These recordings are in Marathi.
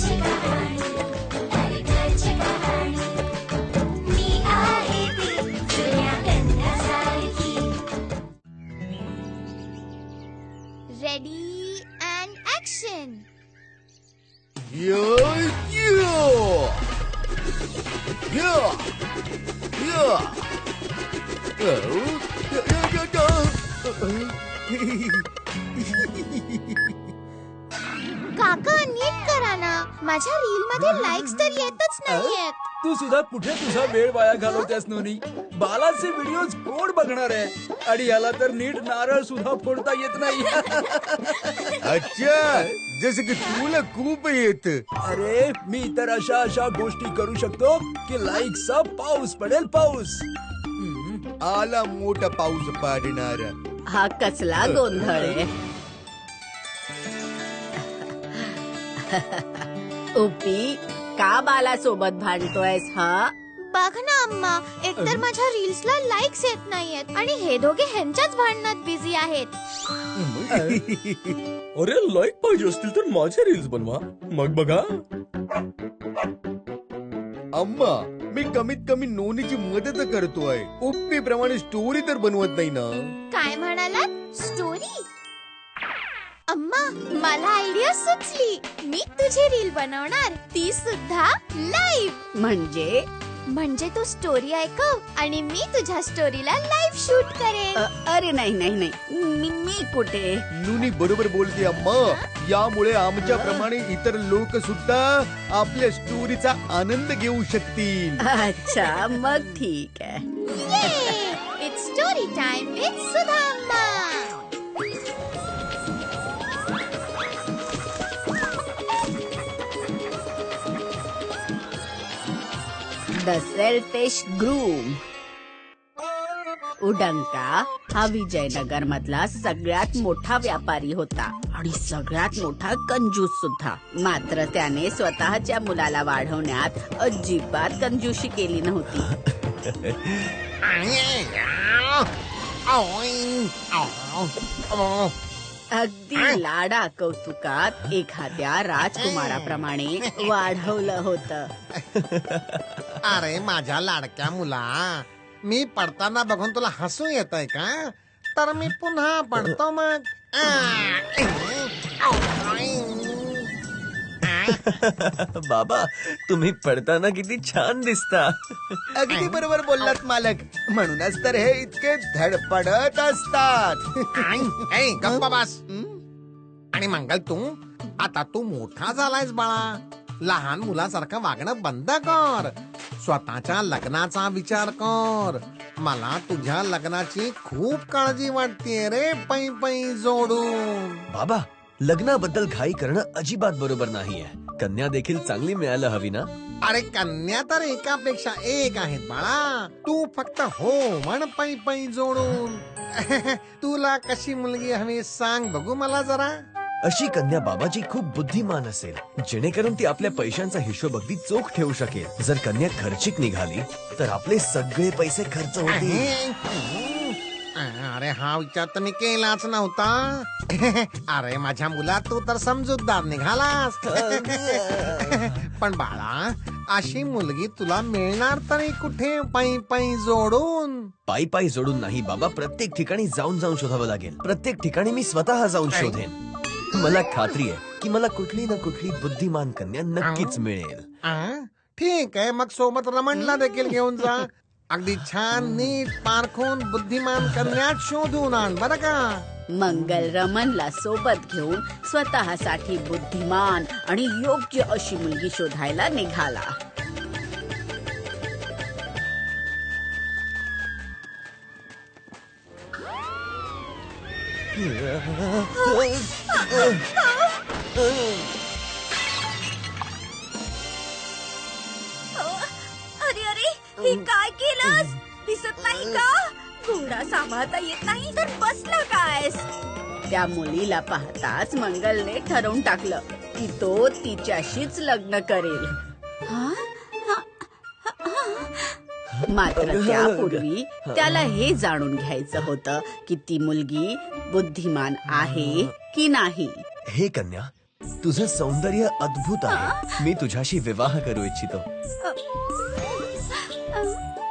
घरची कहाणी, हर घरची कहाणी. मी आहे ती जुन्या कन्यासारखी. Ready and action. काका नीट करा ना, माझ्या रील मध्ये लाईक्स तर येतच नाहीयेत. तू सुद्धा कुठे तुझा वेळ वाया घालवतेस नोनी. बालाचे व्हिडिओज कोण बघणार आहे आणि याला तर नीट नारळ सुद्धा फोडता येत नाही. अच्छा, जसं की तुला खूप येत. अरे मी तर अशा गोष्टी करू शकतो की लाईकचा पाऊस पडेल, पाऊस. आला मोठा पाऊस पाडणारा. हा कसला गोंधळ आहे. उपी, का बाला सोबत भांडतोयस? हा बघ ना अम्मा, एकतर माझ्या रील्सला लाईक्स येत नाहीयेत आणि हे दोघे ह्यांच्याच भांडणात बिझी आहेत. अरे लाईक पाहिजे असतील तर माझे रील्स बनवा, मग बघा. अम्मा, मी कमीत कमी नोनीची मदत करतोय. उप्पी प्रमाणे स्टोरी तर बनवत नाही ना. काय म्हणालात? स्टोरी? अम्मा, मला आयडिया सुचली. मी तुझी रील बनवणार, ती सुद्धा लाईव्ह. म्हणजे तू स्टोरी ऐकव आणि मी तुझ्या स्टोरीला लाईव्ह शूट करेन. अरे नाही, मी कुठे. नोनी बरोबर बोलते अम्मा. यामुळे आमच्या प्रमाणे इतर लोक सुद्धा आपल्या स्टोरीचा आनंद घेऊ शकतील. अच्छा, मग ठीक आहे. It's story time with Sudha Amma. The selfish groom. उडंका हा विजयनगर मधला सगळ्यात मोठा व्यापारी होता आणि सगळ्यात मोठा कंजूस सुद्धा. मात्र त्याने स्वतःच्या मुलाला वाढवण्यात अजिबात कंजूशी केली नव्हती. अगदी लाडा कौतुकात एखाद्या राजकुमाराप्रमाणे वाढवलं होतं. अरे माझ्या लाडक्या मुला, मी पडताना बघून तुला हसू येतंय का? तर मी पुन्हा पडतो मग. बाबा, तुम्ही पडताना किती छान दिसता. अगदी बरोबर बोललात मालक. म्हणूनच तर हे इतके धडपडत असतात. गप्पा बस. आणि मंगल, आता तू मोठा झालायस बाळा. लहान मुलासारखं वागणं बंद कर. स्वतःच्या लग्नाचा विचार कर. मला तुझ्या लग्नाची खूप काळजी वाटते रे, पै पै जोडून. बाबा, लग्नाबद्दल घाई करणं अजिबात बरोबर नाहीये. कन्या देखील चांगली मिळायला हवी ना. अरे कन्या तर एकापेक्षा एक आहेत बाळा. तू फक्त हो म्हण पै पै जोडून. तुला कशी मुलगी हवी सांग बघू मला जरा. अशी कन्या बाबाजी खूप बुद्धिमान असेल, जेणेकरून ती आपल्या पैशांचा हिशोब अगदी चोख ठेवू शकेल. जर कन्या खर्चिक निघाली तर आपले सगळे पैसे खर्च होतील. अरे हा विचार तर मी केलाच नव्हता. अरे माझ्या मुला, तू तर समजूतदार निघालास. पण बाळा, अशी मुलगी तुला मिळणार तरी कुठे पै पै जोडून? पायी जोडून नाही बाबा, प्रत्येक ठिकाणी जाऊन शोधावं लागेल. प्रत्येक ठिकाणी मी स्वतः जाऊन शोधेन. मला खात्री आहे की मला कुठली ना कुठली बुद्धिमान कन्या नक्कीच मिळेल. ठीक आहे, मग सोबत रमणला देखील घेऊन जा. अगदी छान नीट पारखून बुद्धिमान कन्या शोधून आण बरं का. मंगल रमणला सोबत घेऊन स्वतःसाठी बुद्धिमान आणि योग्य अशी मुलगी शोधायला निघाला. अरे हे काय केलंस? दिसत नाही का? घोडा सांभाळता येत नाही तर बसला कायस? त्या मुलीला पाहताच मंगलने ठरवून टाकलं की तो तिच्याशीच लग्न करेल. मात्र त्यापूर्वी त्याला हे जाणून घ्यायचं होतं की ती मुलगी बुद्धिमान आहे की नाही. हे कन्या, तुझं सौंदर्य अद्भुत आहे. मी तुझ्याशी विवाह करू इच्छितो.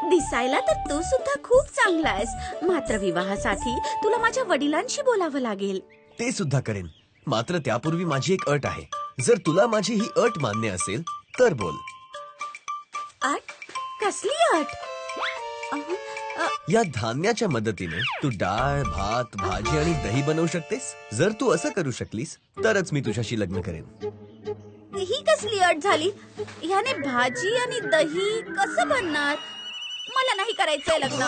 दिसायला तर तू सुद्धा खूप चांगला आहेस, मात्र विवाहासाठी तुला माझ्या वडिलांशी बोलावं लागेल. ते सुद्धा करेन, मात्र त्यापूर्वी माझी एक अट आहे. जर तुला माझी ही अट मान्य असेल तर बोल. अट? कसली अट? या धान्याच्या मदतीने तू डाळ, भात, भाजी आणि दही बनवू शकतेस. जर तू असं करू शकलीस तरच मी तुझ्याशी लग्न करेन. ही कसली अट झाली? ह्याने भाजी आणि दही कसं बनणार? मला नाही करायचंय लग्न.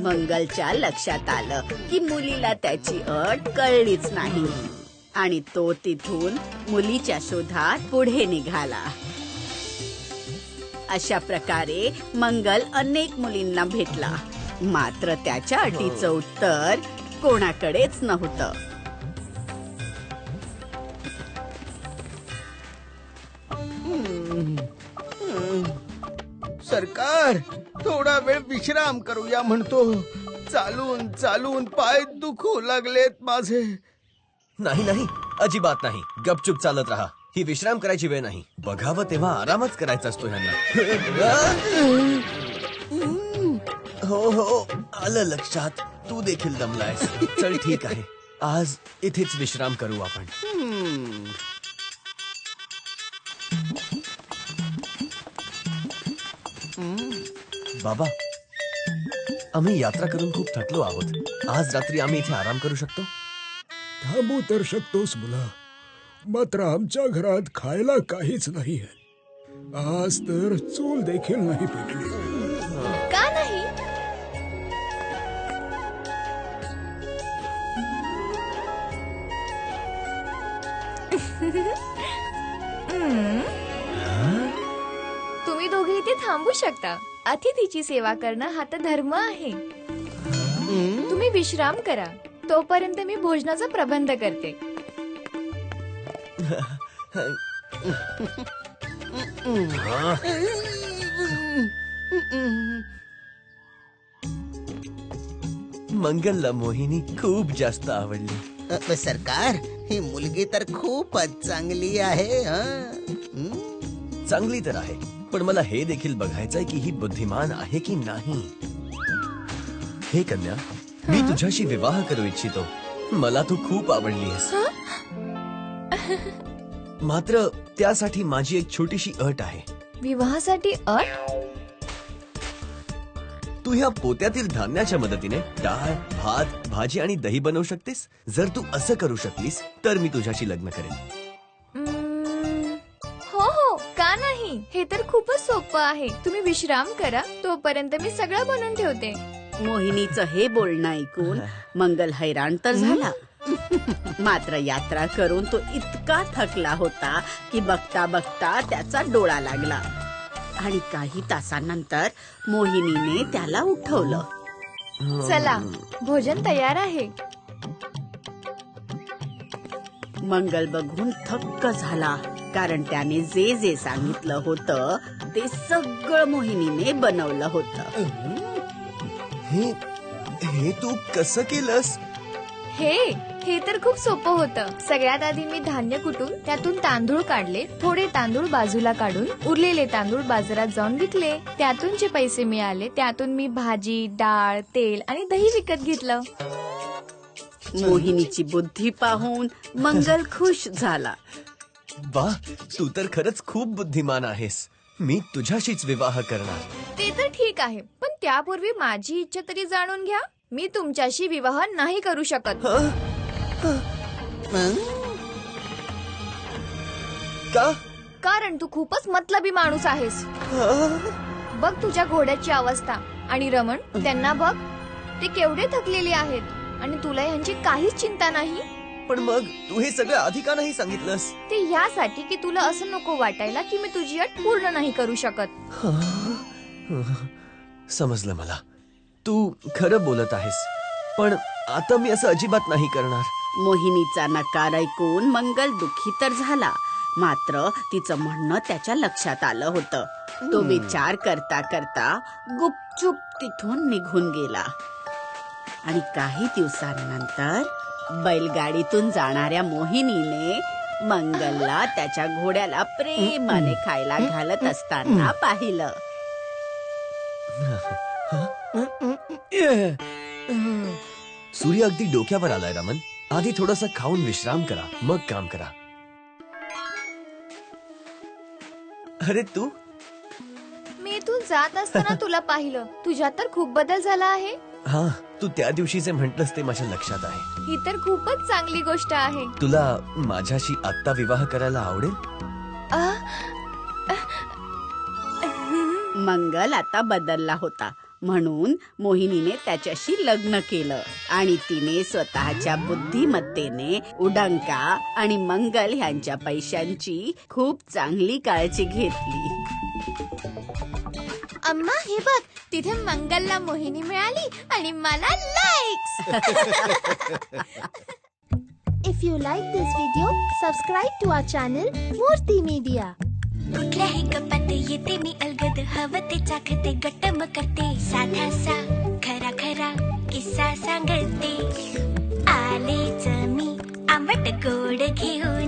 मंगलच्या लक्षात आलं की मुलीला त्याची अट कळलीच नाही आणि तो तिथून मुलीच्या शोधात पुढे निघाला. अशा प्रकारे मंगल अनेक मुलींना भेटला, मात्र त्याच्या अटीचं उत्तर कोणाकडेच नव्हतं. सरकार, थोडा वेळ विश्राम करूया म्हणतो. चालून चालून पाय दुखू लागलेत माझे. नाही नाही, अजिबात नाही. गपचूप चालत राहा. ही विश्राम करायची वेळ नाही. बघावं तेव्हा आरामच करायचा असतो ह्यांना. हो हो, आलं लक्षात. तू देखील दमलायस. चल ठीक आहे, आज इथेच विश्राम करू आपण. बाबा, आम्ही यात्रा करून खूप थकलो आहोत. आज रात्री आम्ही इथे आराम करू शकतो. थांबू तर शकतोस मुला, मात्र आमच्या घरात खायला काहीच नाहीये. आज तर चूल देखील नाही पेटली. का नाही? तुम्ही दोघे इथे थांबू शकता. अतिथीची सेवा करणं हा तर धर्म आहे. तुम्ही विश्राम करा, तोपर्यंत मी भोजनाचा प्रबंध करते. मंगलला मोहिनी खूप जास्त आवडली. सरकार, ही मुलगी तर खूपच चांगली आहे. चांगली तर आहे, पण मला हे देखील बघायचंय की ही बुद्धिमान आहे की नाही. हे कन्या, मी तुझ्याशी विवाह करू इच्छितो. मला तू खूप आवडलीस. मात्र त्यासाठी माझी एक छोटीशी अट आहे. विवाहासाठी अट? तू ह्या पोत्यातील धान्याच्या मदतीने डाळ, भात, भाजी आणि दही बनवू शकतेस. जर तू असं करू शकलीस तर मी तुझ्याशी लग्न करेन. हो हो, का नाही? हे तर खूपच सोपं आहे. तुम्ही विश्राम करा, तोपर्यंत मी सगळं बनवून ठेवते. मोहिनीचं हे बोलणं ऐकून मंगल हैराण तर झाला, मात्र यात्रा करून तो इतका थकला होता की बघता बघता त्याचा डोळा लागला आणि काही तासांनंतर मोहिनीने त्याला उठवलं. चला, भोजन तयार आहे. मंगल बघून थक्क झाला, कारण त्याने जे जे सांगितलं होतं ते सगळं मोहिनीने बनवलं होतं. हे तू कसं केलंस? हे तर खूप सोपं होतं. सगळ्यात आधी मी धान्य कुटून त्यातून तांदूळ काढले. थोडे तांदूळ बाजूला काढून उरलेले तांदूळ बाजारात जाऊन विकले. त्यातून जे पैसे मिळाले त्यातून मी भाजी, डाळ, तेल आणि दही विकत घेतलं. मोहिनीची बुद्धी पाहून मंगल खुश झाला. वा, तू तर खरंच खूप बुद्धिमान आहेस. मी तुझ्याशीच विवाह करणार. ते तर ठीक आहे, पण त्यापूर्वी माझी इच्छा तरी जाणून घ्या. मी तुमच्याशी विवाह नाही करू शकत. का? कारण तू खूपच मतलबी माणूस आहेस. बघ तुझ्या घोड्याची अवस्था आणि रमण, त्यांना बघ, ते केवढे थकलेले आहेत आणि तुला ह्यांची काहीच चिंता नाही. पण मग तू हे सगळं आधी का नाही सांगितलंस? ते यासाठी की तुला असं नको वाटायला की मी तुझी अट पूर्ण नाही करू शकत. समजलं मला. तू खरं बोलत आहेस, पण आता मी असं अजिबात नाही करणार. मोहिनीचा नकार ऐकून मंगल दुःखी तर झाला, मात्र तिचं म्हणणं त्याच्या लक्षात आलं होतं. तो विचार करता करता गुपचूप तिथून निघून गेला. आणि काही दिवसांनंतर बैलगाडीतून जाणाऱ्या मोहिनीने मंगलला त्याच्या घोड्याला प्रेमाने खायला घालत असताना पाहिलं. सूर्य अगदी डोक्यावर आलाय रमन. आधी थोडासा खाऊन विश्राम करा, मग काम करा. अरे तू मी इथून जात असताना तुला पाहिलं. तुझ्यात तर खूप बदल झाला आहे. हा, तू त्या दिवशी जे म्हटलंस ते माझ्या लक्षात आहे. ही तर खूपच चांगली गोष्ट आहे. तुला माझ्याशी आत्ता विवाह करायला आवडेल? मंगल आता बदलला होता, म्हणून मोहिनीने त्याच्याशी लग्न केलं आणि तिने स्वतःच्या बुद्धिमत्तेने उडंका आणि मंगल ह्यांच्या पैशांची खूप चांगली काळजी घेतली. अम्मा हे बघ, तिथे मंगलला मोहिनी मिळाली आणि मला likes. If you like this video, subscribe to our channel Murti media. कुठल्याही गप्पात येते मी अलगद, हवं ते चाखते गट्टम करते, साधासा खरा खरा किस्सा सांगते, आलेच मी आंबट गोड घेऊन.